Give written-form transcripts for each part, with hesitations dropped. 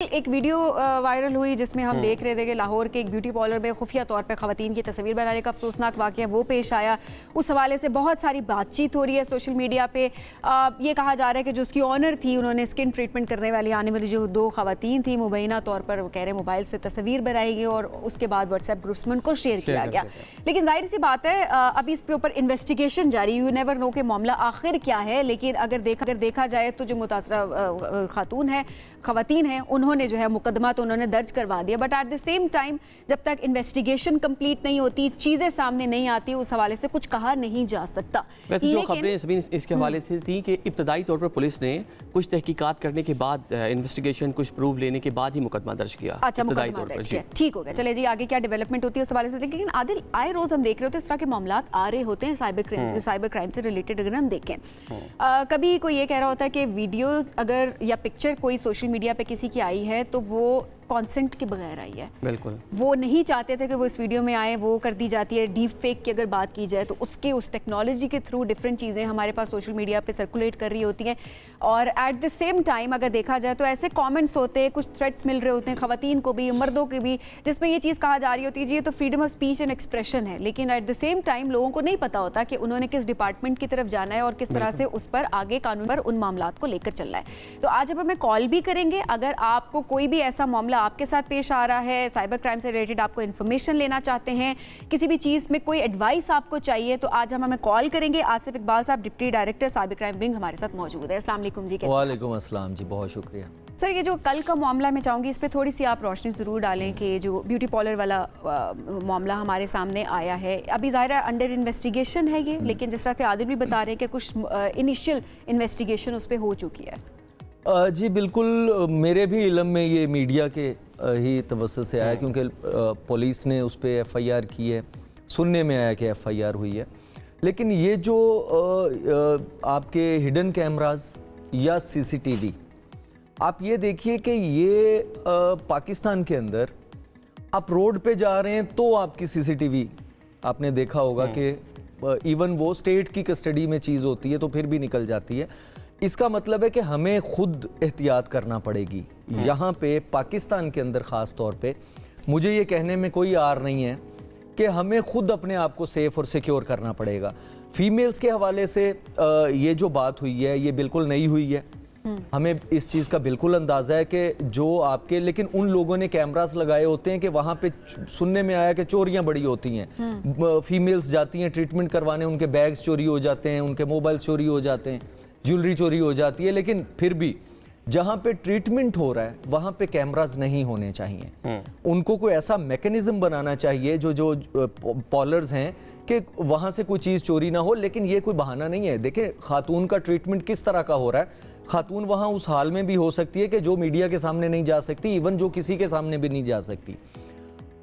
एक video viral हुई जिसमें हम देख रहे थे कि लाहौर के एक ब्यूटी पार्लर में खुफिया तौर पर खवातीन की तस्वीर बनाने का अफसोसनाक वाक़या वो पेश आया। उस हवाले से बहुत सारी बातचीत हो रही है सोशल मीडिया पे। ये कहा जा रहा है कि जो उसकी ऑनर थी, उन्होंने स्किन ट्रीटमेंट करने वाली आने वाली जो दो खवातीन थी, मुबैना तौर पर वो कह रहे मोबाइल से तस्वीर बनाई गई और उसके बाद व्हाट्सएप ग्रुप्स में उनको शेयर किया गया। लेकिन जाहिर सी बात है अभी इस पे ऊपर इन्वेस्टिगेशन जारी, यू नेवर नो के मामला आखिर क्या है। लेकिन अगर देखा जाए तो जो मुतासरा खातून है, खवातीन हैं, उन्होंने जो है मुकदमा तो उन्होंने दर्ज करवा दिया, but at the same time जब तक इन्वेस्टिगेशन कंप्लीट नहीं होती, चीज़ें सामने नहीं आती, उस हवाले से कुछ कहा नहीं जा सकता। वैसे जो खबरें इसके हवाले से थी कि इब्तदाई तौर पर पुलिस ने कुछ तहकीकात करने के बाद, इन्वेस्टिगेशन कुछ प्रूफ लेने के बाद ही मुकदमा दर्ज किया। अच्छा, मुकदमा दर्ज किया, ठीक हो गया। चलिए जी, आगे क्या डेवलपमेंट होती है उस हवाले से। लेकिन आदिल, आए रोज हम देख रहे होते हैं इस तरह के मामला आ रहे होते हैं साइबर क्राइम से रिलेटेड। अगर हम देखें कभी कोई ये कह रहा होता है कि वीडियो अगर या पिक्चर कोई सोशल मीडिया पे किसी की आई है तो वो कॉन्सेंट के बगैर आई है। बिल्कुल, वो नहीं चाहते थे कि वो इस वीडियो में आए, वो कर दी जाती है। डीप फेक की अगर बात की जाए तो उस टेक्नोलॉजी के थ्रू डिफरेंट चीज़ें हमारे पास सोशल मीडिया पे सर्कुलेट कर रही होती हैं। और एट द सेम टाइम अगर देखा जाए तो ऐसे कमेंट्स होते हैं, कुछ थ्रेट्स मिल रहे होते हैं खवातीन को भी, मर्दों के भी, जिसमें ये चीज़ कहा जा रही होती है जी ये तो freedom of speech and expression है। लेकिन एट द सेम टाइम लोगों को नहीं पता होता कि उन्होंने किस डिपार्टमेंट की तरफ जाना है और किस तरह से उस पर आगे कानून पर उन मामलों को लेकर चलना है। तो आज अब हमें कॉल भी करेंगे, अगर आपको कोई भी ऐसा मामला आपके साथ पेश आ रहा है, साइबर क्राइम से रिलेटेड आपको इन्फॉर्मेशन लेना चाहते हैं, किसी भी चीज़ में कोई एडवाइस आपको चाहिए, तो आज हम हमें कॉल करेंगे। आसिफ इकबाल साहब, deputy director cyber crime wing, हमारे साथ मौजूद है। अस्सलाम वालेकुम जी। वालेकुम अस्सलाम जी, बहुत शुक्रिया सर। ये जो कल का मामला मैं चाहूँगी इस पर थोड़ी सी आप रोशनी ज़रूर डालें कि जो ब्यूटी पार्लर वाला मामला हमारे सामने आया है, अभी ज़ाहिर है अंडर इन्वेस्टिगेशन है ये, लेकिन जिस तरह से आदिल भी बता रहे हैं कि कुछ इनिशियल इन्वेस्टिगेशन उस पर हो चुकी है। जी बिल्कुल, मेरे भी इल्म में ये मीडिया के ही तवज्जुह से आया, क्योंकि पुलिस ने उस पर FIR की है, सुनने में आया कि FIR हुई है। लेकिन ये जो आपके हिडन कैमरास या CCTV, आप ये देखिए कि ये पाकिस्तान के अंदर आप रोड पे जा रहे हैं तो आपकी CCTV आपने देखा होगा कि इवन वो स्टेट की कस्टडी में चीज़ होती है तो फिर भी निकल जाती है। इसका मतलब है कि हमें खुद एहतियात करना पड़ेगी। यहाँ पे पाकिस्तान के अंदर ख़ास तौर पे मुझे ये कहने में कोई आर नहीं है कि हमें खुद अपने आप को सेफ और सिक्योर करना पड़ेगा। फीमेल्स के हवाले से ये जो बात हुई है ये बिल्कुल नई हुई है, हमें इस चीज़ का बिल्कुल अंदाज़ा है कि जो आपके, लेकिन उन लोगों ने कैमरास लगाए होते हैं कि वहाँ पे सुनने में आया कि चोरियाँ बड़ी होती हैं। फीमेल्स जाती हैं ट्रीटमेंट करवाने, उनके बैग्स चोरी हो जाते हैं, उनके मोबाइल चोरी हो जाते हैं, ज्वेलरी चोरी हो जाती है। लेकिन फिर भी जहाँ पे ट्रीटमेंट हो रहा है वहाँ पे कैमरास नहीं होने चाहिए। उनको कोई ऐसा मैकेनिज्म बनाना चाहिए जो पॉलर्स हैं कि वहाँ से कोई चीज़ चोरी ना हो। लेकिन ये कोई बहाना नहीं है। देखिए खातून का ट्रीटमेंट किस तरह का हो रहा है, खातून वहाँ उस हाल में भी हो सकती है कि जो मीडिया के सामने नहीं जा सकती, इवन जो किसी के सामने भी नहीं जा सकती।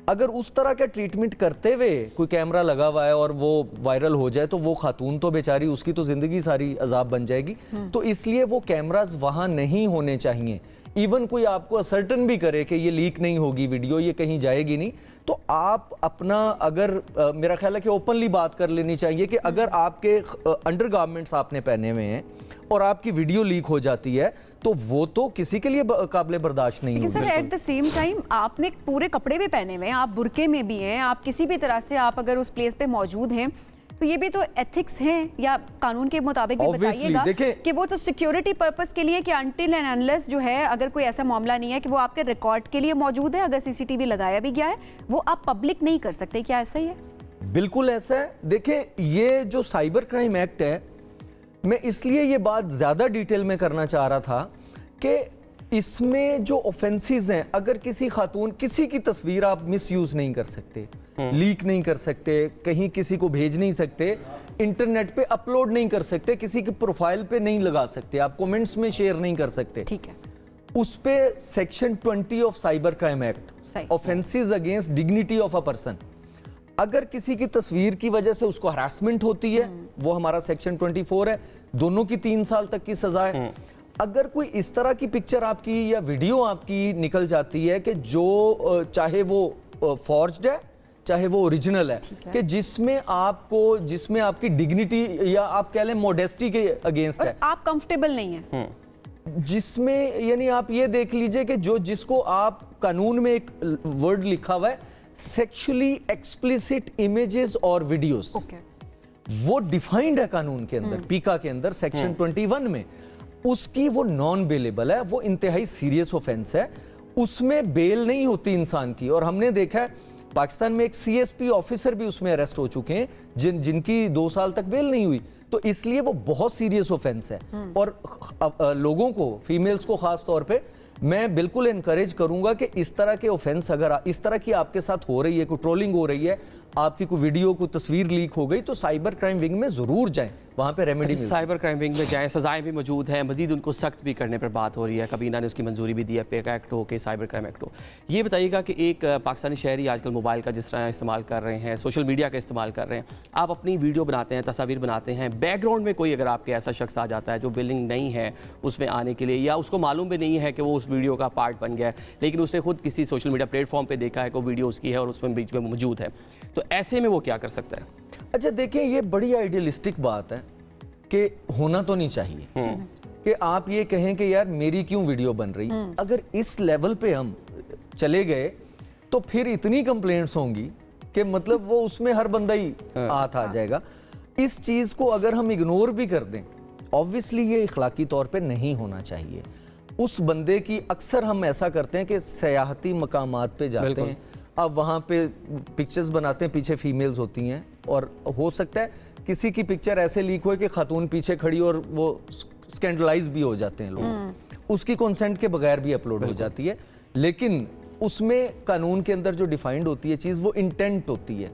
अगर उस तरह का ट्रीटमेंट करते हुए कोई कैमरा लगा हुआ है और वो वायरल हो जाए तो वो खातून तो बेचारी, उसकी तो ज़िंदगी सारी अजाब बन जाएगी। तो इसलिए वो कैमरास वहाँ नहीं होने चाहिए। इवन कोई आपको असर्टन भी करे कि ये लीक नहीं होगी वीडियो, ये कहीं जाएगी नहीं, तो आप अपना, अगर मेरा ख्याल है कि ओपनली बात कर लेनी चाहिए कि अगर आपके अंडर गारमेंट्स आपने पहने हुए हैं और आपकी वीडियो लीक हो जाती है तो वो तो किसी के लिए काबिल बर्दाश्त नहीं है। Sir at the same time आपने पूरे कपड़े भी पहने हुए हैं, आप बुरके में भी हैं, आप किसी भी तरह से आप अगर उस प्लेस पे मौजूद हैं तो ये भी तो एथिक्स हैं या कानून के मुताबिक भी बताइएगा कि वो तो सिक्योरिटी पर्पस के लिए कि अनटिल एंड अनलेस जो है, अगर कोई ऐसा मामला नहीं है कि वो आपके रिकॉर्ड के लिए मौजूद है, अगर CCTV लगाया भी गया है वो आप पब्लिक नहीं कर सकते। क्या ऐसा ही है? बिल्कुल ऐसा है। देखिए ये जो साइबर क्राइम एक्ट है, मैं इसलिए ये बात ज़्यादा डिटेल में करना चाह रहा था कि इसमें जो ऑफेंसेस हैं, अगर किसी खातून, किसी की तस्वीर आप मिसयूज़ नहीं कर सकते, लीक नहीं कर सकते, कहीं किसी को भेज नहीं सकते, इंटरनेट पे अपलोड नहीं कर सकते, किसी की प्रोफाइल पे नहीं लगा सकते, आप कमेंट्स में शेयर नहीं कर सकते, ठीक है। उस पे section 20 of cyber crime act, offences against dignity of a person, अगर किसी की तस्वीर की वजह से उसको हरासमेंट होती है, वो हमारा सेक्शन 24 है, दोनों की 3 साल तक की सजा है। अगर कोई इस तरह की पिक्चर आपकी या वीडियो आपकी निकल जाती है कि जो चाहे वो फॉर्ज्ड है चाहे वो ओरिजिनल है, कि जिसमें आपकी डिग्निटी या आप कह लें मोडेस्टी के अगेंस्ट है, आप कंफर्टेबल नहीं है, जिसमें यानी आप ये देख लीजिए कि जो जिसको आप कानून में एक वर्ड लिखा हुआ है सेक्सुअली एक्सप्लिसिट इमेजेस और वीडियोस, वो डिफाइंड है कानून के अंदर, पीका के अंदर सेक्शन 21 में। उसकी वो नॉन बेलेबल है, वो इंतहाई सीरियस ऑफेंस है, उसमें बेल नहीं होती इंसान की। और हमने देखा है पाकिस्तान में एक सीएसपी ऑफिसर भी उसमें अरेस्ट हो चुके हैं जिनकी 2 साल तक बेल नहीं हुई। तो इसलिए वो बहुत सीरियस ऑफेंस है। और लोगों को, फीमेल्स को खास तौर पे मैं बिल्कुल इनकरेज करूंगा कि इस तरह के ऑफेंस अगर इस तरह की आपके साथ हो रही है, कोई ट्रोलिंग हो रही है, आपकी कोई वीडियो, कोई तस्वीर लीक हो गई, तो साइबर क्राइम विंग में जरूर जाएं, वहां पे रेमेडी। साइबर क्राइम विंग में जाएं, सजाएं भी मौजूद हैं, मजीद उनको सख्त भी करने पर बात हो रही है। कबीना ने उसकी मंजूरी भी दी है, पेका एक्ट हो के साइबर क्राइम एक्ट हो। ये बताइएगा कि एक पाकिस्तानी शहरी आजकल मोबाइल का जिस तरह इस्तेमाल कर रहे हैं, सोशल मीडिया का इस्तेमाल कर रहे हैं, आप अपनी वीडियो बनाते हैं, तस्वीर बनाते हैं, बैकग्राउंड में कोई अगर आपके ऐसा शख्स आ जाता है जो विलिंग नहीं है उसमें आने के लिए, या उसको मालूम भी नहीं है कि वो उस वीडियो का पार्ट बन गया है, लेकिन उसने खुद किसी सोशल मीडिया प्लेटफॉर्म पर देखा है कि वीडियो उसकी है और उसमें बीच में मौजूद है, तो ऐसे में वो क्या कर सकता है? अच्छा देखिए, ये बड़ी आइडियलिस्टिक बात है कि होना तो नहीं चाहिए कि आप ये कहें कि यार मेरी क्यों वीडियो बन रही। अगर इस लेवल पे हम चले गए तो फिर इतनी कंप्लेंट्स होंगी कि मतलब वो उसमें हर बंदा ही हाथ आ जाएगा। इस चीज को अगर हम इग्नोर भी कर दें, ऑब्वियसली ये इखलाकी तौर पे नहीं होना चाहिए। उस बंदे की अक्सर हम ऐसा करते हैं कि सयाहती मकामात पे जाते हैं, अब वहाँ पे पिक्चर्स बनाते हैं, पीछे फीमेल्स होती हैं, और हो सकता है किसी की पिक्चर ऐसे लीक हो कि खातून पीछे खड़ी और वो स्कैंडलाइज भी हो जाते हैं लोग, उसकी कंसेंट के बगैर भी अपलोड हो जाती है। लेकिन उसमें कानून के अंदर जो डिफाइंड होती है चीज़, वो इंटेंट होती है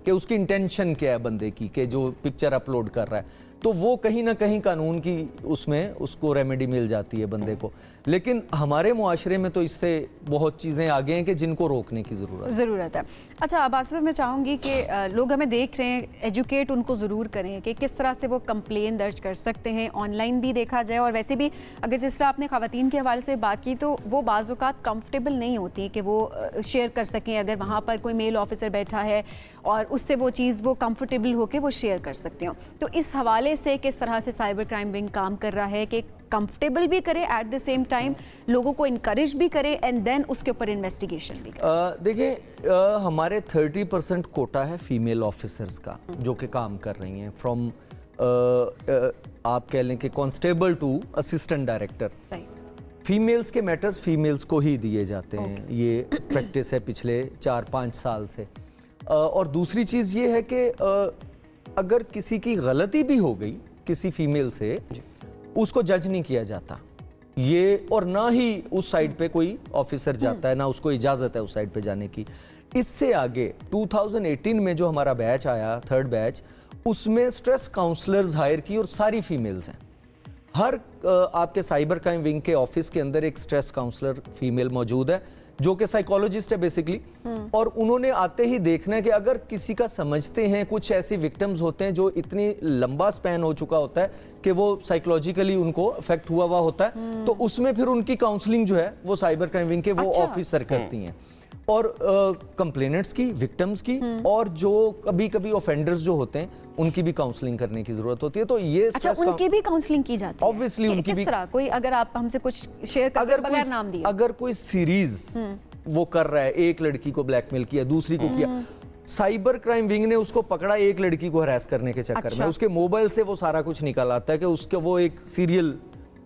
कि उसकी इंटेंशन क्या है बंदे की, कि जो पिक्चर अपलोड कर रहा है, तो वो कहीं ना कहीं कानून की उसमें उसको रेमेडी मिल जाती है बंदे को। लेकिन हमारे मुआशरे में तो इससे बहुत चीज़ें आगे हैं कि जिनको रोकने की ज़रूरत है। अच्छा, अब आसिफ, मैं चाहूँगी कि लोग हमें देख रहे हैं, एजुकेट उनको ज़रूर करें कि किस तरह से वो कंप्लेन दर्ज कर सकते हैं, ऑनलाइन भी देखा जाए, और वैसे भी अगर जिस तरह आपने ख़वातीन के हवाले से बात की, तो वो बाज़ औक़ात कंफर्टेबल नहीं होती कि वो शेयर कर सकें। अगर वहाँ पर कोई मेल ऑफिसर बैठा है और उससे वो चीज़ वो कंफर्टेबल होकर वो शेयर कर सकते हो, तो इस हवाले से किस तरह से साइबर क्राइम विंग काम कर रहा है कि कंफर्टेबल भी करे, एट द सेम टाइम लोगों को इनकरेज भी करे, एंड देन उसके ऊपर इन्वेस्टिगेशन भी करे? देखिए, हमारे 30% कोटा है फीमेल ऑफिसर्स का जो कि काम कर रही हैं, फ्रॉम आप कह लें कि constable to assistant director. Females के मैटर्स फीमेल्स को ही दिए जाते हैं। ये प्रैक्टिस है पिछले 4-5 साल से। और दूसरी चीज़ ये है कि अगर किसी की गलती भी हो गई किसी फीमेल से, उसको जज नहीं किया जाता ये, और ना ही उस साइड पे कोई ऑफिसर जाता है, ना उसको इजाज़त है उस साइड पे जाने की। इससे आगे 2018 में जो हमारा बैच आया, 3rd बैच, उसमें स्ट्रेस काउंसलर्स हायर की और सारी फीमेल्स हैं। हर आपके साइबर क्राइम विंग के ऑफिस के अंदर एक स्ट्रेस काउंसलर फीमेल मौजूद है जो कि साइकोलॉजिस्ट है बेसिकली, और उन्होंने आते ही देखना है कि अगर किसी का समझते हैं, कुछ ऐसे विक्टिम्स होते हैं जो इतनी लंबा स्पैन हो चुका होता है कि वो साइकोलॉजिकली उनको अफेक्ट हुआ होता है, तो उसमें फिर उनकी काउंसलिंग जो है वो साइबर क्राइम विंग के वो ऑफिसर करती हैं, और कंप्लेनेंट्स की, विक्टिम्स की, और जो कभी कभी ऑफेंडर्स जो होते हैं उनकी भी काउंसलिंग करने की जरूरत होती है। तो ये उनकी भी काउंसलिंग की जाती है ऑब्वियसली। उनकी भी कोई, अगर आप हमसे कुछ शेयर कर सकते बगैर नाम दिए, अगर कोई सीरीज वो कर रहा है, एक लड़की को ब्लैकमेल किया, दूसरी को किया, साइबर क्राइम विंग ने उसको पकड़ा एक लड़की को हरास करने के चक्कर में, उसके मोबाइल से वो सारा कुछ निकाल आता है कि उसके वो एक सीरियल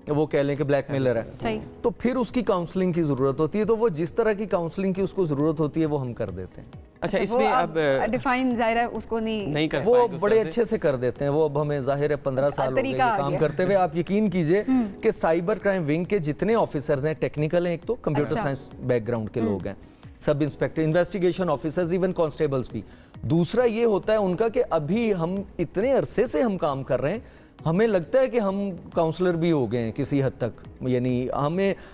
वो कह लें कि ब्लैकमेलर है, तो फिर उसकी काउंसलिंग की जरूरत होती है। तो वो जिस तरह की काउंसलिंग की उसको जरूरत होती है वो हम कर देते हैं। अच्छा, इसमें अब डिफाइन जाहिर है उसको नहीं कर वो बड़े अच्छे से कर देते हैं। वो अब हमें जाहिर है 15 साल हो गए काम करते हुए। आप यकीन कीजिए कि साइबर क्राइम विंग के जितने ऑफिसर्स हैं, टेक्निकल हैं, एक तो कंप्यूटर साइंस बैकग्राउंड के लोग हैं, sub inspector, investigation officers, even constables भी। दूसरा ये होता है उनका कि अभी हम इतने अरसे से हम काम कर रहे हैं, हमें लगता है कि हम काउंसलर भी हो गए हैं किसी हद तक, यानी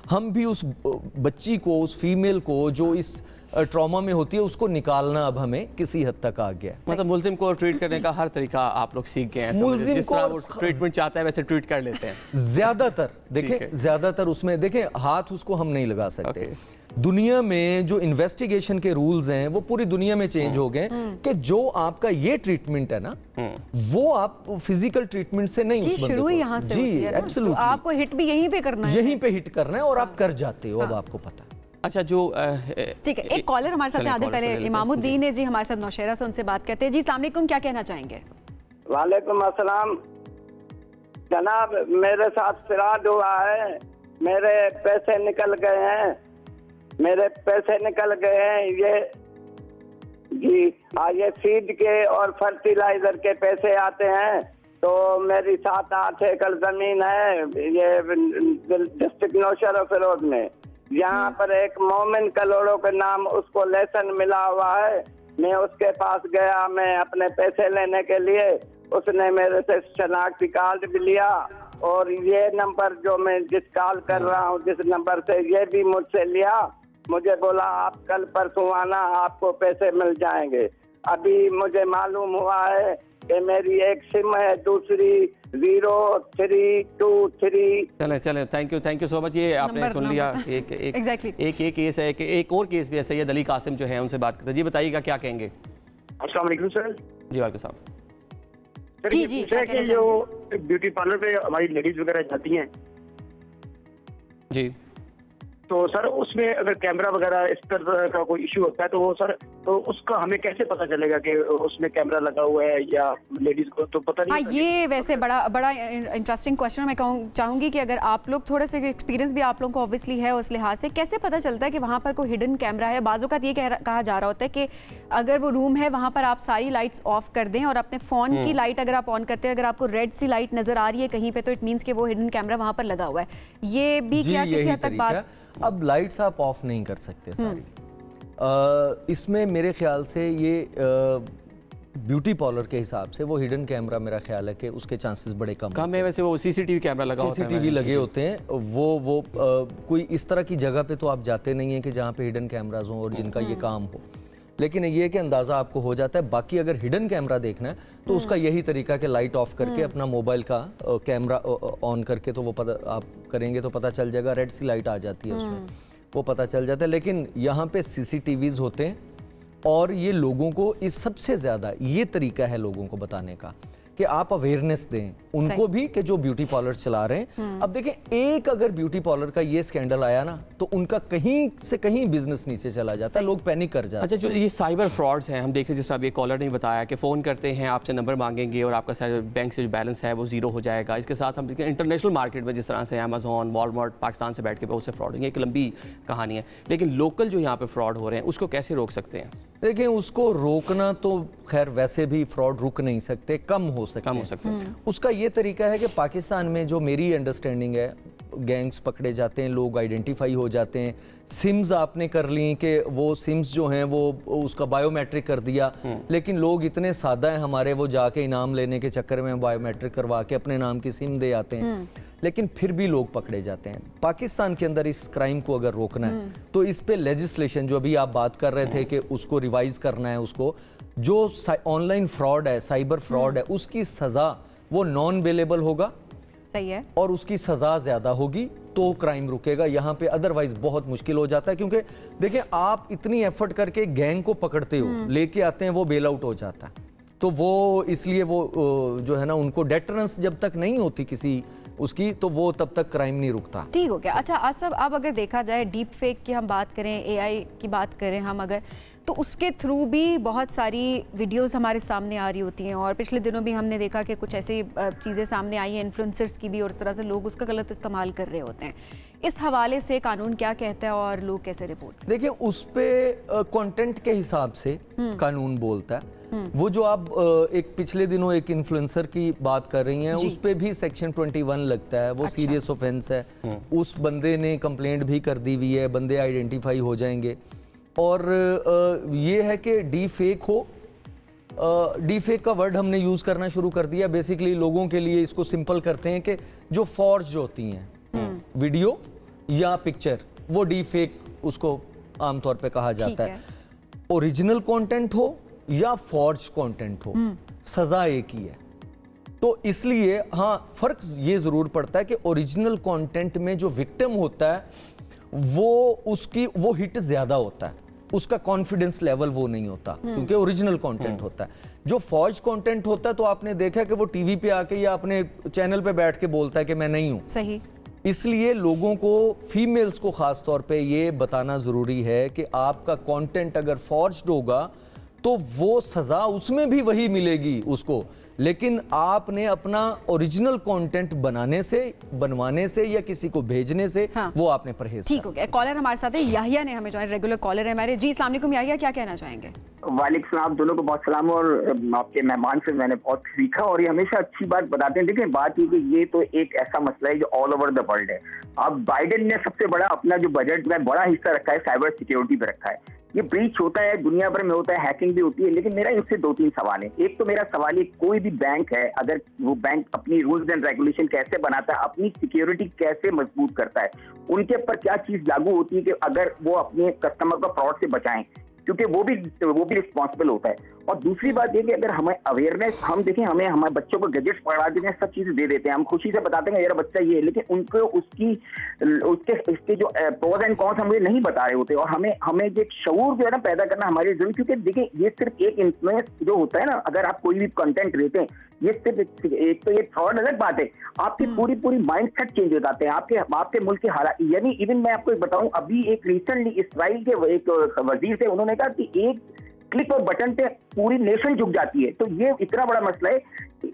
हम भी उस बच्ची को, उस फीमेल को जो इस ट्रॉमा में होती है उसको निकालना अब हमें किसी हद तक आ गया है। मतलब मुल्जिम को ट्रीट करने का हर तरीका आप लोग सीख गए हैं, मुल्जिम जिस तरह वो को ट्रीटमेंट चाहता है वैसे ट्रीट कर लेते हैं ज्यादातर। देखें ज्यादातर उसमें देखें हाथ उसको हम नहीं लगा सकते। दुनिया में जो इन्वेस्टिगेशन के रूल्स हैं वो पूरी दुनिया में चेंज हो गए कि जो आपका ये ट्रीटमेंट है ना वो आप फिजिकल ट्रीटमेंट से नहीं, उस शुरू ही यहाँ से जी होती है ना, एब्सोल्युटली तो आपको हिट भी यहीं पे करना है, यहीं पे हिट करना है और आप कर जाते हो। अब आपको पता है। अच्छा, जो ठीक है, एक कॉलर हमारे साथ है आदिल, पहले इमामुद्दीन है जी हमारे साथ नौशहरा से, उनसे बात करते हैं जी। अस्सलाम वालेकुम, क्या कहना चाहेंगे? वालेकुम अस्सलाम जनाब, मेरे साथ फ्रॉड हुआ है, मेरे पैसे निकल गए हैं, मेरे पैसे निकल गए हैं। ये जी ये सीड के और फर्टिलाइजर के पैसे आते हैं। तो मेरी 7-8 एकड़ जमीन है ये डिस्ट्रिक्ट नौशहरा फिरोज में, यहाँ पर एक मोमिन कलोड़ो के नाम उसको लेसन मिला हुआ है। मैं उसके पास गया, मैं अपने पैसे लेने के लिए, उसने मेरे से शनाख्ती कार्ड भी लिया और ये नंबर जो मैं जिस कॉल कर रहा हूँ जिस नंबर से, ये भी मुझसे लिया। मुझे बोला आप कल परसों आना, आपको पैसे मिल जाएंगे। अभी मुझे मालूम हुआ है कि मेरी एक सिम है, दूसरी 0323। चले थैंक यू सो मच। ये आपने सुन लिया एक केस है कि एक और केस भी है, सैयद अली कासिम जो है उनसे बात करते हैं। जी बताइएगा क्या कहेंगे? अस्सलाम वालेकुम सर। जी वालेकुम सलाम। जी कि जो ब्यूटी पार्लर पे हमारी लेडीज वगैरह जाती हैं जी, तो सर उसमें अगर कैमरा वगैरह इस तरह का कोई इशू होता है तो वो सर तो उसका हमें कैसे पता चलेगा कि उसमें कैमरा लगा हुआ है या लेडीज को तो पता नहीं। हाँ, ये वैसे बड़ा इंटरेस्टिंग क्वेश्चन। मैं चाहूंगी कि अगर आप लोग थोड़ा सा एक्सपीरियंस भी आप लोगों को ऑब्वियसली है, उस लिहाज से कैसे पता चलता है कि वहाँ पर कोई हिडन कैमरा है? बाज़ औक़ात ये कहा जा रहा होता है कि अगर वो रूम है वहाँ पर आप सारी लाइट्स ऑफ कर दें और अपने फ़ोन की लाइट अगर आप ऑन करते हैं, अगर आपको रेड सी लाइट नजर आ रही है कहीं पे, तो इट मीन्स कि वो हिडन कैमरा वहाँ पर लगा हुआ है। ये भी क्या किसी हद तक बात? अब लाइट्स आप ऑफ नहीं कर सकते सारी। इसमें मेरे ख्याल से ये ब्यूटी पार्लर के हिसाब से वो हिडन कैमरा मेरा ख्याल है कि उसके चांसेस बड़े कम है। वैसे वो सीसीटीवी कैमरा लगा होता है, सीसीटीवी लगे होते हैं। वो कोई इस तरह की जगह पे तो आप जाते नहीं हैं कि जहाँ पे हिडन कैमराज हों और जिनका ये काम हो, लेकिन ये कि अंदाज़ा आपको हो जाता है। बाकी अगर हिडन कैमरा देखना है तो उसका यही तरीका कि लाइट ऑफ करके अपना मोबाइल का कैमरा ऑन करके तो वो पता आप करेंगे तो पता चल जाएगा। रेड सी लाइट आ जाती है उसमें, वो पता चल जाता है। लेकिन यहाँ पे सीसीटीवीज होते हैं और ये लोगों को इस सबसे ज़्यादा ये तरीका है लोगों को बताने का कि आप अवेयरनेस दें उनको भी कि जो ब्यूटी पार्लर चला रहे हैं। अब देखें, एक अगर ब्यूटी पार्लर का ये स्कैंडल आया ना तो उनका कहीं से कहीं बिजनेस नीचे चला जाता है, लोग पैनिक कर जाते हैं। अच्छा, जो ये साइबर फ्रॉड्स हैं, हम देखें जिस तरह अभी कॉलर ने बताया कि फ़ोन करते हैं, आपसे नंबर मांगेंगे और आपका बैंक से जो बैलेंस है वो ज़ीरो हो जाएगा। इसके साथ हम देखें इंटरनेशनल मार्केट में जिस तरह से अमेज़ॉन, वॉलमार्ट पाकिस्तान से बैठ के बहुत से फ्रॉड होंगे, एक लंबी कहानी है। लेकिन लोकल जो यहाँ पर फ्रॉड हो रहे हैं उसको कैसे रोक सकते हैं? देखिए, उसको रोकना तो खैर वैसे भी फ्रॉड रुक नहीं सकते, कम हो सकते हैं। उसका ये तरीका है कि पाकिस्तान में जो मेरी अंडरस्टैंडिंग है, गैंग्स पकड़े जाते हैं, लोग आइडेंटिफाई हो जाते हैं। सिम्स आपने कर ली कि वो सिम्स जो हैं वो उसका बायोमेट्रिक कर दिया, लेकिन लोग इतने सादा हैं हमारे, वो जाके इनाम लेने के चक्कर में बायोमेट्रिक करवा के अपने नाम की सिम दे आते हैं, लेकिन फिर भी लोग पकड़े जाते हैं। पाकिस्तान के अंदर इस क्राइम को अगर रोकना है तो इस पे लेजिस्लेशन जो अभी आप बात कर रहे थे कि उसको रिवाइज करना है, उसको जो ऑनलाइन फ्रॉड है, साइबर फ्रॉड है, उसकी सज़ा वो नॉन बेलेबल होगा। सही है। और उसकी सज़ा ज़्यादा होगी तो क्राइम रुकेगा। यहाँ पे अदरवाइज बहुत मुश्किल हो जाता है, क्योंकि देखिए आप इतनी एफर्ट करके गैंग को पकड़ते हो, लेके आते हैं, वो बेल आउट हो जाता है। तो वो इसलिए वो जो है ना, उनको डेटरेंस जब तक नहीं होती किसी उसकी, तो वो तब तक क्राइम नहीं रुकता। ठीक हो गया। अच्छा आसफ, अब अगर देखा जाए डीप फेक की हम बात करें, एआई की बात करें हम अगर, तो उसके थ्रू भी बहुत सारी वीडियोस हमारे सामने आ रही होती हैं और पिछले दिनों भी हमने देखा कि कुछ ऐसी चीज़ें सामने आई हैं इन्फ्लुएंसर्स की भी, और इस तरह से लोग उसका गलत इस्तेमाल कर रहे होते हैं। इस हवाले से कानून क्या कहता है और लोग कैसे रिपोर्ट? देखिए, उस पे कंटेंट के हिसाब से कानून बोलता है। वो जो आप एक पिछले दिनों एक इन्फ्लुएंसर की बात कर रही हैं, उस पे भी सेक्शन 21 लगता है, वो सीरियस ऑफेंस है। उस बंदे ने कंप्लेंट भी कर दी हुई है, बंदे आइडेंटिफाई हो जाएंगे। और ये है कि डी फेक हो, डी फेक का वर्ड हमने यूज़ करना शुरू कर दिया। बेसिकली लोगों के लिए इसको सिंपल करते हैं कि जो फॉर्ज होती हैं वीडियो या पिक्चर, वो डी फेक उसको आमतौर पे कहा जाता है। ओरिजिनल कंटेंट हो या फॉर्ज कंटेंट हो, सजा एक ही है। तो इसलिए हाँ, फर्क ये जरूर पड़ता है कि ओरिजिनल कंटेंट में जो विक्टिम होता है वो हिट ज्यादा होता है, उसका कॉन्फिडेंस लेवल वो नहीं होता क्योंकि ओरिजिनल कंटेंट होता है। जो फॉर्ज कंटेंट होता है तो आपने देखा कि वो टीवी पे आके या अपने चैनल पे बैठ के बोलता है कि मैं नहीं हूं। सही। इसलिए लोगों को, फीमेल्स को खास तौर पे ये बताना जरूरी है कि आपका कंटेंट अगर फॉर्ज्ड होगा तो वो सजा उसमें भी वही मिलेगी उसको, लेकिन आपने अपना ओरिजिनल कंटेंट बनवाने से या किसी को भेजने से वो आपने परहेज। ठीक हो गया। कॉलर हमारे साथ है, याहिया ने हमें ज्वाइन, रेगुलर कॉलर है हमारे। जी अस्सलाम वालेकुम याहिया, क्या कहना चाहेंगे? वालेकुम सलाम, दोनों को बहुत सलाम। और आपके मेहमान से मैंने बहुत सीखा और ये हमेशा अच्छी बात बताते हैं। देखिए बात ये कि ये तो एक ऐसा मसला है जो ऑल ओवर द वर्ल्ड है। अब बाइडेन ने सबसे बड़ा अपना जो बजट में बड़ा हिस्सा रखा है साइबर सिक्योरिटी पे रखा है। ये ब्रीच होता है, दुनिया भर में होता है, हैकिंग भी होती है, लेकिन मेरा इससे 2-3 सवाल है। एक तो मेरा सवाल है, कोई भी बैंक है अगर वो बैंक अपनी रूल्स एंड रेगुलेशन कैसे बनाता है, अपनी सिक्योरिटी कैसे मजबूत करता है, उनके ऊपर क्या चीज लागू होती है कि अगर वो अपने कस्टमर को फ्रॉड से बचाएं, क्योंकि वो भी रिस्पॉन्सिबल होता है। और दूसरी बात ये कि अगर हमें अवेयरनेस, हम देखें हमें हमारे बच्चों को गैजेट्स पढ़ा देते हैं, सब चीजें दे देते हैं, हम खुशी से बताते हैं मेरा बच्चा ये है, लेकिन उनको इसके जो प्रोज एंड कॉन्स हम ये नहीं बता रहे होते। और हमें एक शऊर जो है ना पैदा करना हमारी जरूरी, क्योंकि देखिए ये सिर्फ एक इन्फ्लुएंस जो होता है ना, अगर आप कोई भी कंटेंट देते हैं, ये सिर्फ एक तो ये फ्रॉड अलग बात है, आपकी पूरी माइंड सेट चेंज हो जाते हैं, आपके मुल्क के हालात। यानी इवन मैं आपको बताऊं, अभी एक रिसेंटली इसराइल के एक वजीर थे, उन्होंने कहा कि एक क्लिक और बटन पे पूरी नेशन झुक जाती है। तो ये इतना बड़ा मसला है।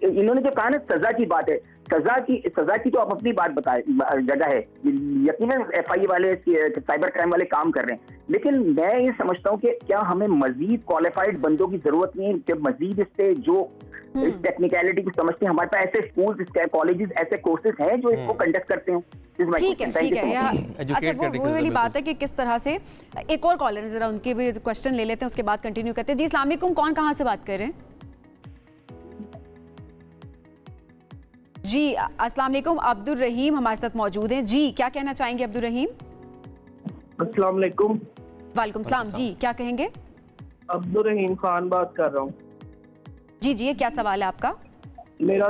इन्होंने जो कहा ना सजा की बात है, सजा की तो आप अपनी बात बताए जगह है, यकीनन FIA वाले साइबर क्राइम वाले काम कर रहे हैं, लेकिन मैं ये समझता हूँ कि क्या हमें मजीद क्वालिफाइड बंदों की जरूरत नहीं है, कि मजीद इससे जो इस टेक्निकलिटी को समझते हैं, हमारे पास ऐसे स्कूल्स, कॉलेजेस, ऐसे कोर्सेज हैं जो इसको कंडक्ट करते हैं। ठीक है। अच्छा, वो वाली बात है कि किस तरह से। एक और कॉलर, जरा उनके भी क्वेश्चन ले लेते हैं, उसके बाद कंटिन्यू करते हैं। जी अस्सलाम वालेकुम, कौन कहाँ से बात कर रहे हैं? जी अस्सलाम वालेकुम, अब्दुल रहीम हमारे साथ मौजूद हैं। जी क्या कहना चाहेंगे अब्दुल रहीम? अस्सलाम वालेकुम। वालेकुम सलाम। जी क्या कहेंगे? अब्दुल रहीम खान बात कर रहा हूँ। जी क्या सवाल है आपका? मेरा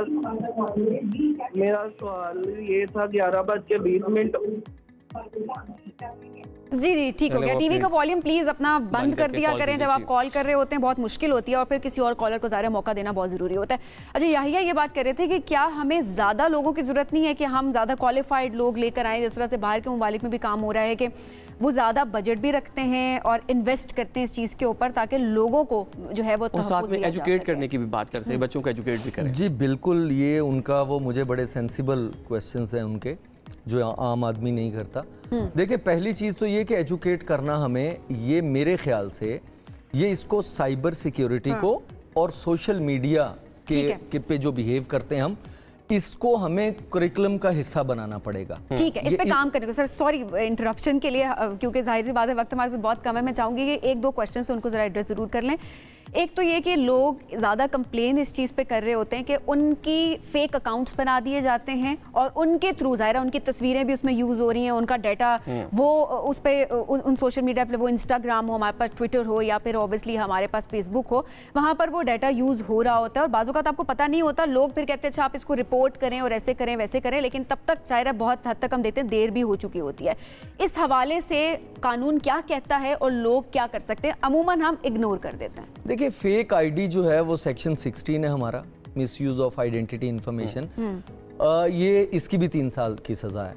सवाल ये था, 11:20। जी ठीक हो गया। टीवी का वॉल्यूम प्लीज अपना बंद कर दिया करें जब आप कॉल कर रहे होते हैं, बहुत मुश्किल होती है और फिर किसी और कॉलर को ज़्यादा मौका देना बहुत ज़रूरी होता है। अच्छा, याहिया ये बात कर रहे थे कि क्या हमें ज़्यादा लोगों की ज़रूरत नहीं है कि हम ज़्यादा क्वालिफाइड लोग लेकर आएँ, जिस तरह से बाहर के ममालिक में भी काम हो रहा है कि वो ज़्यादा बजट भी रखते हैं और इन्वेस्ट करते हैं इस चीज़ के ऊपर, ताकि लोगों को जो है वो साथ में एजुकेट करने की भी बात करते हैं, बच्चों को एजुकेट भी करें। जी बिल्कुल, ये उनका वो मुझे बड़े सेंसिबल क्वेश्चंस हैं उनके, जो आम आदमी नहीं करता। देखिए पहली चीज़ तो ये कि एजुकेट करना हमें, ये मेरे ख्याल से ये इसको साइबर सिक्योरिटी को और सोशल मीडिया के पे जो बिहेव करते हैं हम, इसको हमें करिकुलम का हिस्सा बनाना पड़ेगा। ठीक है, इस पे काम करेंगे। सर सॉरी इंटरप्शन के लिए, क्योंकि जाहिर सी बात है वक्त हमारे से बहुत कम है। मैं चाहूंगी कि 1-2 क्वेश्चन से उनको जरा एड्रेस जरूर कर लें। एक तो ये कि लोग ज़्यादा कंप्लेन इस चीज़ पे कर रहे होते हैं कि उनकी फेक अकाउंट्स बना दिए जाते हैं और उनके थ्रू ज़ाहिर उनकी तस्वीरें भी उसमें यूज़ हो रही हैं, उनका डाटा वो उस पर उन सोशल मीडिया पे, वो इंस्टाग्राम हो, हमारे पास ट्विटर हो या फिर ऑब्वियसली हमारे पास फेसबुक हो, वहाँ पर वो डाटा यूज़ हो रहा होता है और बाज़ औक़ात आपको पता नहीं होता। लोग फिर कहते हैं अच्छा आप इसको रिपोर्ट करें और ऐसे करें वैसे करें, लेकिन तब तक ज़ाहिर बहुत हद तक हम देते हैं देर भी हो चुकी होती है। इस हवाले से कानून क्या कहता है और लोग क्या कर सकते हैं? अमूमन हम इग्नोर कर देते हैं। देखिए फेक आईडी जो है वो सेक्शन 16 है हमारा, मिसयूज ऑफ आइडेंटिटी इंफॉर्मेशन, ये इसकी भी 3 साल की सज़ा है।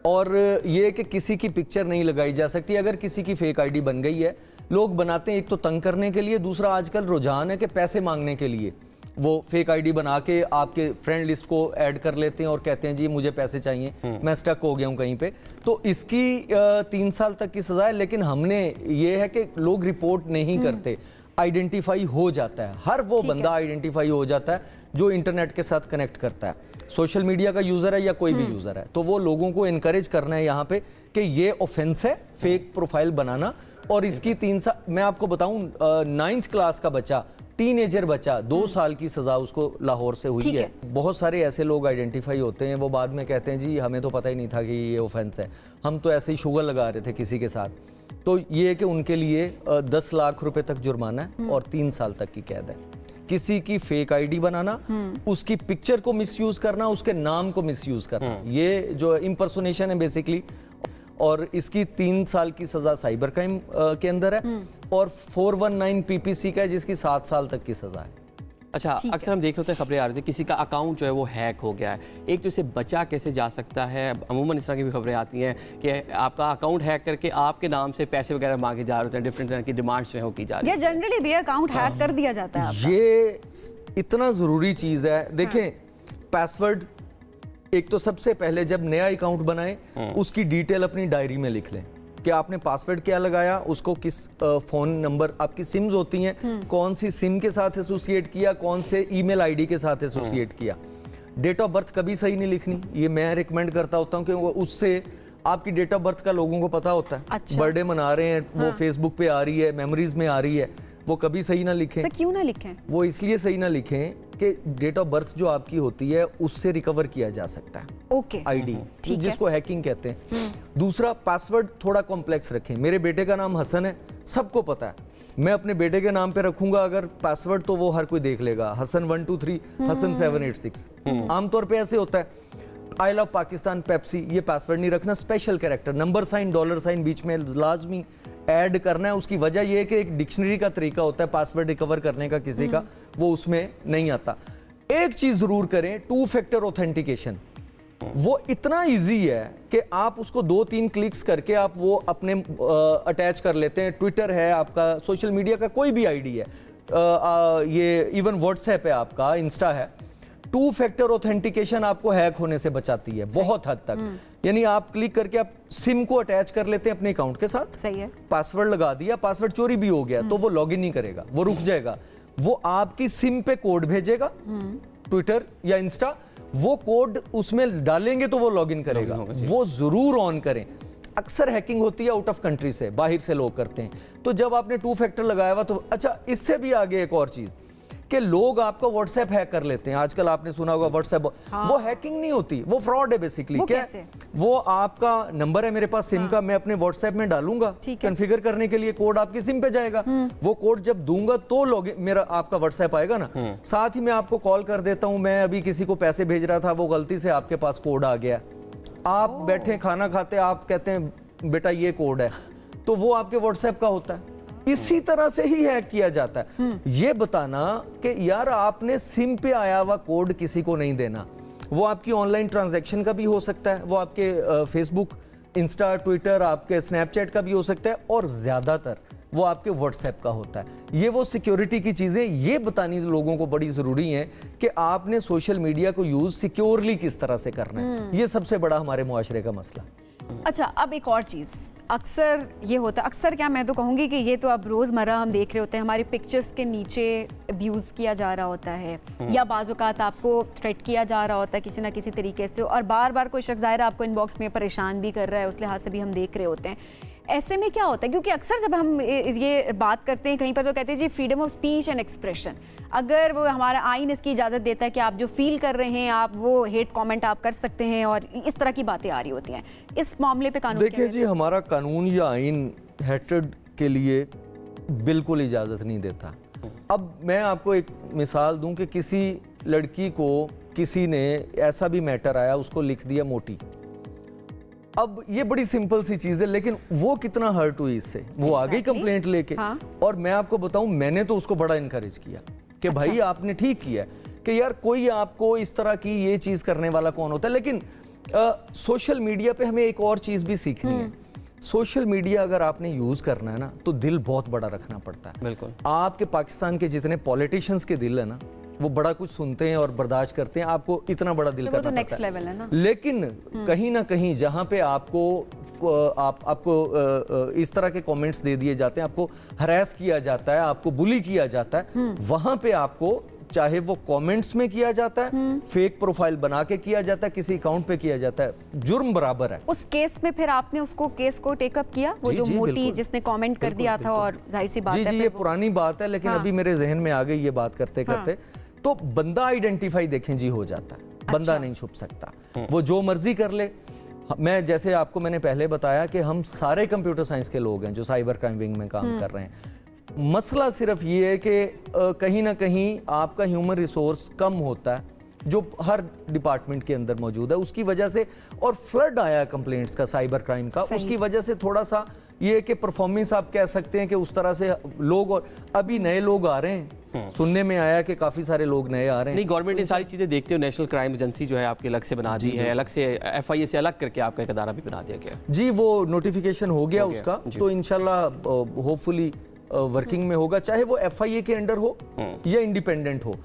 और ये कि किसी की पिक्चर नहीं लगाई जा सकती। अगर किसी की फेक आईडी बन गई है, लोग बनाते हैं एक तो तंग करने के लिए, दूसरा आजकल रुझान है कि पैसे मांगने के लिए वो फेक आईडी बना के आपके फ्रेंड लिस्ट को ऐड कर लेते हैं और कहते हैं जी मुझे पैसे चाहिए, मैं स्टक हो गया हूँ कहीं पे। तो इसकी 3 साल तक की सज़ा है। लेकिन हमने ये है कि लोग रिपोर्ट नहीं करते, आइडेंटिफाई हो जाता है, हर वो बंदा आइडेंटिफाई हो जाता है जो इंटरनेट के साथ कनेक्ट करता है, सोशल मीडिया का यूज़र है या कोई भी यूज़र है। तो वो लोगों को इनकरेज करना है यहाँ पे कि ये ऑफेंस है फेक प्रोफाइल बनाना। और इसकी 3 साल, मैं आपको बताऊं 9th क्लास का बच्चा, टीनेजर बच्चा, 2 साल की सज़ा उसको लाहौर से हुई है। बहुत सारे ऐसे लोग आइडेंटिफाई होते हैं, वो बाद में कहते हैं जी हमें तो पता ही नहीं था कि ये ऑफेंस है, हम तो ऐसे ही शुगर लगा रहे थे किसी के साथ। तो ये है कि उनके लिए 10 लाख रुपए तक जुर्माना है और 3 साल तक की कैद है। किसी की फेक आईडी बनाना, उसकी पिक्चर को मिसयूज करना, उसके नाम को मिसयूज करना, ये जो इंपर्सोनेशन है बेसिकली, और इसकी 3 साल की सजा साइबर क्राइम के अंदर है और 419 पीपीसी का है जिसकी 7 साल तक की सजा है। अच्छा, अक्सर हम देख रहे होते हैं खबरें आ रही थी किसी का अकाउंट जो है वो हैक हो गया है, एक तो इसे बचा कैसे जा सकता है? अमूमन इस तरह की भी खबरें आती हैं कि आपका अकाउंट हैक करके आपके नाम से पैसे वगैरह मांगे जा रहे होते हैं, डिफरेंट तरह की डिमांड्स जो है वो की जा रही है, या जनरली भी अकाउंट हैक कर दिया जाता है आपका। ये इतना ज़रूरी चीज़ है। देखें, पासवर्ड एक तो सबसे पहले जब नया अकाउंट बनाएं उसकी डिटेल अपनी डायरी में लिख लें कि आपने पासवर्ड क्या लगाया, उसको किस फ़ोन नंबर, आपकी सिम्स होती हैं, कौन सी सिम के साथ एसोसिएट किया, कौन से ईमेल आईडी के साथ एसोसिएट किया। डेट ऑफ बर्थ कभी सही नहीं लिखनी, ये मैं रिकमेंड करता होता हूँ कि उससे आपकी डेट ऑफ बर्थ का लोगों को पता होता है। अच्छा। बर्थडे मना रहे हैं, वो फेसबुक पे आ रही है, मेमोरीज में आ रही है, वो कभी सही ना लिखें। क्यों ना लिखें? वो इसलिए सही ना लिखें कि डेट ऑफ बर्थ जो आपकी होती है उससे रिकवर किया जा सकता है। ओके, आईडी, जिसको हैकिंग कहते हैं। दूसरा, पासवर्ड थोड़ा कॉम्प्लेक्स रखें। मेरे बेटे का नाम हसन है, सबको पता है, मैं अपने बेटे के नाम पे रखूंगा अगर पासवर्ड तो वो हर कोई देख लेगा, हसन 1 2 3, हसन 786। आमतौर पे ऐसे होता है। आई लव पाकिस्तान, पेप्सी, ये पासवर्ड नहीं रखना। Special character, number sign, dollar sign बीच में लाजमी ऐड करना है। उसकी वजह यह है कि एक डिक्शनरी का तरीका होता है पासवर्ड रिकवर करने का किसी का, वो उसमें नहीं आता। एक चीज जरूर करें, 2 फैक्टर ऑथेंटिकेशन। वो इतना इजी है कि आप उसको 2-3 क्लिक्स करके आप वो अपने अटैच कर लेते हैं। ट्विटर है आपका, सोशल मीडिया का कोई भी आईडी है, ये इवन व्हाट्सएप है आपका, इंस्टा है, 2 फैक्टर ऑथेंटिकेशन आपको हैक होने से बचाती है बहुत हद तक। यानी आप क्लिक करके आप सिम को अटैच कर लेते हैं अपने अकाउंट के साथ, सही है, पासवर्ड लगा दिया, पासवर्ड चोरी भी हो गया तो वो लॉगिन नहीं करेगा, वो रुक जाएगा। वो आपकी सिम पे कोड भेजेगा, ट्विटर या इंस्टा, वो कोड उसमें डालेंगे तो वो लॉगिन करेगा। वो जरूर ऑन करें। अक्सर हैकिंग होती है आउट ऑफ कंट्री से, बाहर से लोग करते हैं, तो जब आपने 2 फैक्टर लगाया हुआ तो अच्छा। इससे भी आगे एक और चीज कि लोग आपका व्हाट्सएप हैक कर लेते हैं। आजकल आपने सुना होगा व्हाट्सएप, वो हैकिंग नहीं होती, वो फ्रॉड है बेसिकली। वो क्या कैसे? वो आपका नंबर है मेरे पास सिम का, मैं अपने व्हाट्सएप में डालूंगा, कॉन्फ़िगर करने के लिए कोड आपकी सिम पे जाएगा। वो कोड जब दूंगा तो लॉगिन मेरा आपका व्हाट्सएप आएगा ना। साथ ही मैं आपको कॉल कर देता हूं, मैं अभी किसी को पैसे भेज रहा था, वो गलती से आपके पास कोड आ गया, आप बैठे खाना खाते, आप कहते हैं बेटा ये कोड है, तो वो आपके व्हाट्सएप का होता है। इसी तरह से ही हैक किया जाता है। ये बताना कि यार आपने सिम पे आया हुआ कोड किसी को नहीं देना। वो आपकी ऑनलाइन ट्रांजैक्शन का भी हो सकता है, वो आपके फेसबुक, इंस्टा, ट्विटर, आपके स्नैपचैट का भी हो सकता है, और ज्यादातर वो आपके व्हाट्सएप का होता है। ये वो सिक्योरिटी की चीजें ये बतानी लोगों को बड़ी जरूरी है कि आपने सोशल मीडिया को यूज सिक्योरली किस तरह से करना है। ये सबसे बड़ा हमारे मुआशरे का मसला। अच्छा, अब एक और चीज़, अक्सर ये होता है, अक्सर क्या मैं तो कहूँगी कि ये तो अब रोज़मर्रा हम देख रहे होते हैं, हमारी पिक्चर्स के नीचे अब्यूज़ किया जा रहा होता है, या बाज़-औक़ात आपको थ्रेट किया जा रहा होता है किसी ना किसी तरीके से, और बार बार कोई शख्स ज़ाहिर आपको इनबॉक्स में परेशान भी कर रहा है, उस लिहाज से भी हम देख रहे होते हैं। ऐसे में क्या होता है, क्योंकि अक्सर जब हम ये बात करते हैं कहीं पर तो कहते हैं जी freedom of speech and expression, अगर वो हमारा आइन इसकी इजाज़त देता है कि आप जो फील कर रहे हैं आप वो हेट कमेंट आप कर सकते हैं, और इस तरह की बातें आ रही होती हैं। इस मामले पे कानून देखिए जी, हमारा कानून या आइन हेट्रेड के लिए बिल्कुल इजाज़त नहीं देता। अब मैं आपको एक मिसाल दूं कि किसी लड़की को किसी ने ऐसा भी मैटर आया, उसको लिख दिया मोटी। अब ये बड़ी सिंपल सी चीज है, लेकिन वो कितना हर्ट हुई इससे, वो आ गई कंप्लेंट लेके। हाँ। और मैं आपको बताऊं, मैंने तो उसको बड़ा इनकरेज किया कि अच्छा, भाई आपने ठीक किया कि यार कोई आपको इस तरह की ये चीज करने वाला कौन होता है। लेकिन सोशल मीडिया पे हमें एक और चीज भी सीखनी है। सोशल मीडिया अगर आपने यूज करना है ना तो दिल बहुत बड़ा रखना पड़ता है। बिल्कुल। आपके पाकिस्तान के जितने पॉलिटिशियंस के दिल है ना, वो बड़ा कुछ सुनते हैं और बर्दाश्त करते हैं, आपको इतना बड़ा दिल करना तो नेक्स्ट लेवल है ना। लेकिन कहीं ना कहीं जहां पे आपको इस तरह के कमेंट्स दे दिए जाते हैं, आपको हरास किया जाता है, आपको बुली किया जाता है, वहां पे आपको चाहे वो कमेंट्स में किया जाता है, फेक प्रोफाइल बना के किया जाता है, किसी अकाउंट पे किया जाता है, जुर्म बराबर है। उस केस में फिर आपने उसको केस को टेकअप किया, वो जो मोटी जिसने कमेंट कर दिया था, और जाहिर सी बात है जी ये पुरानी बात है, लेकिन अभी मेरे जहन में आ गई ये बात करते करते। तो बंदा आइडेंटिफाई देखें जी हो जाता है, बंदा नहीं छुप सकता, वो जो मर्जी कर ले। मैं जैसे आपको मैंने पहले बताया कि हम सारे कंप्यूटर साइंस के लोग हैं जो साइबर क्राइम विंग में काम कर रहे हैं। मसला सिर्फ ये है कि कहीं ना कहीं आपका ह्यूमन रिसोर्स कम होता है जो हर डिपार्टमेंट के अंदर मौजूद है, उसकी वजह से, और फ्लड आया कंप्लेंट्स का साइबर क्राइम का, उसकी वजह से थोड़ा सा ये कि परफॉर्मेंस आप कह सकते हैं कि उस तरह से लोग, और अभी नए लोग आ रहे हैं, सुनने में आया कि काफ़ी सारे लोग नए आ रहे हैं। नहीं, गवर्नमेंट ने सारी चीज़ें देखते हो नेशनल क्राइम एजेंसी जो है आपकी अलग से बना दी है, अलग से FIA से अलग करके आपका एक अदारा भी बना दिया गया जी, वो नोटिफिकेशन हो गया उसका, तो इंशाल्लाह होपफुली वर्किंग में होगा, चाहे वो FIA के अंडर हो या इंडिपेंडेंट हो।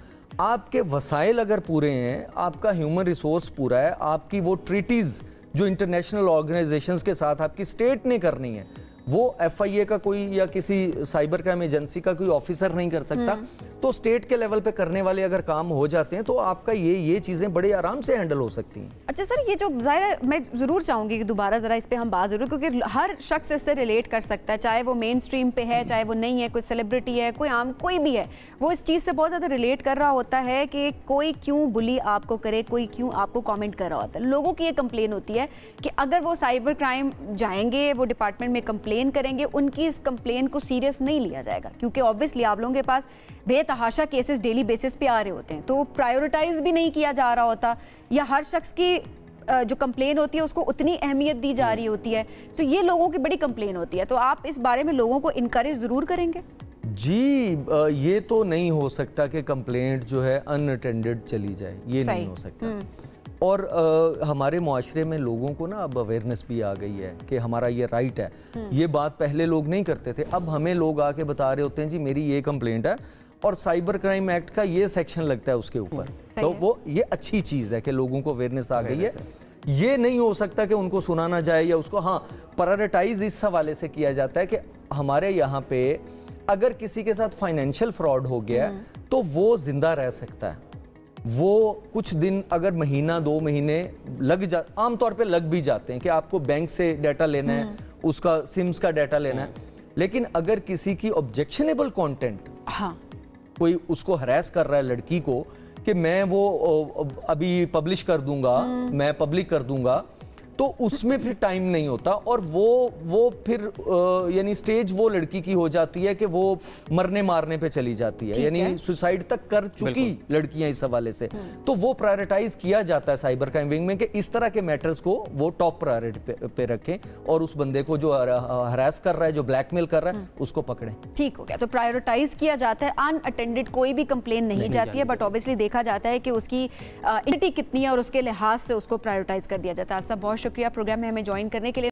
आपके वसाइल अगर पूरे हैं, आपका ह्यूमन रिसोर्स पूरा है, आपकी वो ट्रीटीज़ जो इंटरनेशनल ऑर्गेनाइजेशंस के साथ आपकी स्टेट ने करनी है, वो FIA का कोई या किसी साइबर क्राइम एजेंसी का कोई ऑफिसर नहीं कर सकता, तो स्टेट के लेवल पे करने वाले अगर काम हो जाते हैं तो आपका ये चीज़ें बड़े आराम से हैंडल हो सकती हैं। अच्छा सर, ये जो ज़ाहिर है मैं ज़रूर चाहूँगी कि दोबारा ज़रा इस पे हम बात ज़रूर, क्योंकि हर शख्स इससे रिलेट कर सकता है, चाहे वो मेन स्ट्रीम पे है, चाहे वो नहीं है, कोई सेलिब्रिटी है, कोई आम कोई भी है, वो इस चीज़ से बहुत ज़्यादा रिलेट कर रहा होता है कि कोई क्यों बुली आपको करे, कोई क्यों आपको कॉमेंट कर रहा होता है। लोगों की ये कंप्लेन होती है कि अगर वो साइबर क्राइम जाएंगे, वो डिपार्टमेंट में कंप्लेन करेंगे, उनकी इस कंप्लेन को सीरियस नहीं लिया जाएगा, क्योंकि ऑब्वियसली आप लोगों के पास बेतहाशा केसेस डेली बेसिस पे आ रहे होते हैं, तो प्रायोरिटाइज भी नहीं किया जा रहा होता, या हर शख्स की जो कंप्लेन होती है उसको उतनी अहमियत दी जा रही होती है। तो ये लोगों की बड़ी कंप्लेन होती है, तो आप इस बारे में लोगों को इनकरेज ज़रूर करेंगे? जी, ये तो नहीं हो सकता कि कंप्लेंट जो है अनअटेंडेड चली जाए, ये नहीं हो सकता। और हमारे मुआशरे में लोगों को ना अब अवेयरनेस भी आ गई है कि हमारा ये राइट है। ये बात पहले लोग नहीं करते थे, अब हमें लोग आके बता रहे होते हैं जी मेरी ये कंप्लेंट है और साइबर क्राइम एक्ट का ये सेक्शन लगता है उसके ऊपर, तो वो ये अच्छी चीज़ है कि लोगों को अवेयरनेस आ गई है। ये नहीं हो सकता कि उनको सुना ना जाए या उसको प्रायोरिटाइज इस हवाले से किया जाता है कि हमारे यहाँ पे अगर किसी के साथ फाइनेंशियल फ्रॉड हो गया तो वो जिंदा रह सकता है, वो कुछ दिन अगर महीना 2 महीने आमतौर पे लग भी जाते हैं कि आपको बैंक से डाटा लेना है, उसका सिम्स का डाटा लेना है, लेकिन अगर किसी की ऑब्जेक्शनेबल कंटेंट, कोई उसको हरास कर रहा है लड़की को कि मैं वो अभी पब्लिश कर दूंगा, मैं पब्लिक कर दूंगा, तो उसमें फिर टाइम नहीं होता, और वो फिर यानी स्टेज वो लड़की की हो जाती है कि वो मरने मारने पे चली जाती है, यानी सुसाइड तक कर चुकी लड़कियां इस हवाले से। तो वो प्रायोरिटाइज किया जाता है साइबर क्राइम विंग में कि इस तरह के मैटर्स को वो टॉप प्रायोरिटी पे रखें और उस बंदे को जो हरास कर रहा है, जो ब्लैकमेल कर रहा है, उसको पकड़ें। ठीक हो गया, तो प्रायोरिटाइज किया जाता है, अनअटेंडेड कोई भी कंप्लेन नहीं जाती है, बट ऑब्वियसली देखा जाता है कि उसकी इंटिटी कितनी है और उसके लिहाज से उसको प्रायोरिटाइज कर दिया जाता है। आप सब बहुत शुक्रिया प्रोग्राम में हमें ज्वाइन करने के लिए।